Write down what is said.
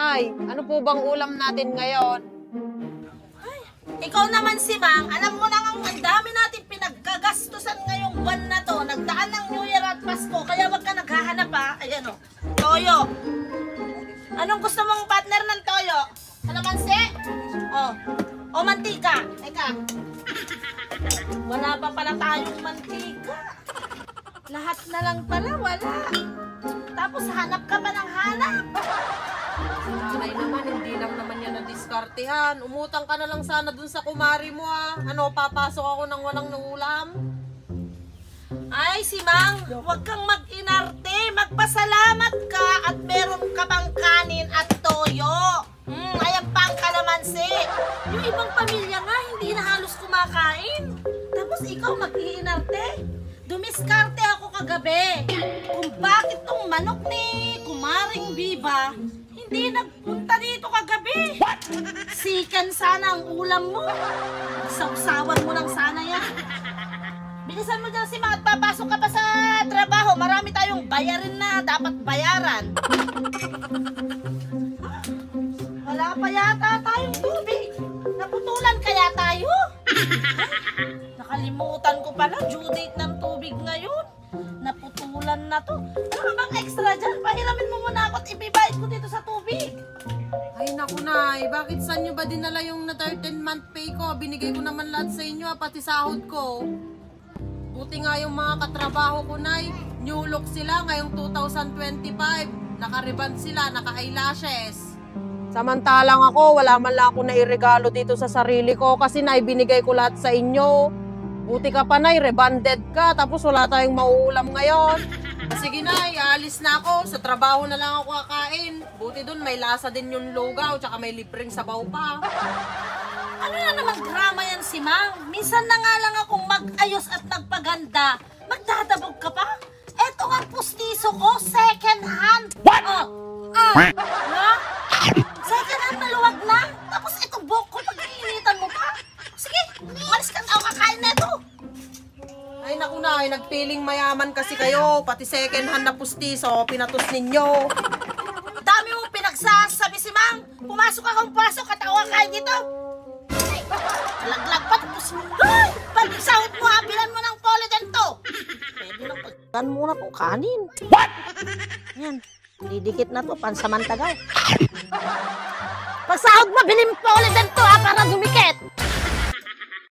Nay, ano po bang ulam natin ngayon? Ay, ikaw naman si Mang, alam mo nang ang dami natin pinaggagastusan ngayong buwan na to. Nagdaan ng New Year at Pasko, kaya wag ka naghahanap ha. Ayan o, toyo. Anong gusto mong partner ng toyo? Kalamansi? O mantika. Teka. Wala pa pala tayong mantika. Lahat na lang pala, wala. Tapos hanap ka pa ng hanap. Nanay naman, hindi lang naman yan nadiskartehan. Umutang ka na lang sana dun sa kumari mo ah. Ano, papasok ako ng walang ulam? Ay, si Mang, huwag kang mag-inarte. Magpasalamat ka at meron ka pang kanin at toyo. Ayan pang kalamansi. Yung ibang pamilya nga, hindi na halos kumakain. Tapos ikaw mag-iinarte. Dumiskarte ako kagabi kung bakit tong manok ni Kumaring Biba hindi nagpunta dito kagabi. Sikan sana ang ulam mo. Sausawan mo lang sana yan. Bilisan mo dyan si Mang at papasok ka pa sa trabaho. Marami tayong bayarin na dapat bayaran. Wala pa yata tayong tubig. Naputulan kaya tayo? Nakalimutan ko pala, due date ng tubig ngayon. Naputulan na to. Ano bang extra dyan? Pahiramin mo muna ako at ibibayad ko dito sa tubig. Ay naku Nay, bakit saan nyo ba dinala yung na 13-month pay ko? Binigay ko naman lahat sa inyo, pati sahod ko. Buti nga yung mga katrabaho ko, Nay. New look sila ngayong 2025. Naka-ribbon sila, naka-eyelashes. Samantalang ako, wala man lang ako nairegalo dito sa sarili ko kasi naibinigay ko lahat sa inyo. Buti ka pa, Nay, rebanded ka, tapos wala tayong mauulam ngayon. Sige, Nay, aalis na ako. Sa trabaho na lang ako kakain. Buti dun, may lasa din yung lugaw, tsaka may libreng sabaw pa. Ano na naman drama yan si Mang? Minsan na nga lang akong mag-ayos at nagpaganda. Magdadabog ka pa? Eto ang pustiso ko, second hand. What? Ha? Second hand maluwag na? Tapos itong buhok ko, pag-iinitan mo pa? Sige, malis ka na ako kakain na ito. Ay naku Nay, nagpiling mayaman kasi kayo. Pati second hand na pustiso, pinatos ninyo. Dami mo pinagsasabi si Mang. Pumasok akong pasok at ako kakain dito. Laglag pa tapos. Ay! Pag-sahod mo ha, bilan mo ng polydent to. Pwede lang pagkan muna itong kanin. What? Yan, didikit na to, pansamantagal. Pagsahod mo, bilhin polydent to ha, para dumikit.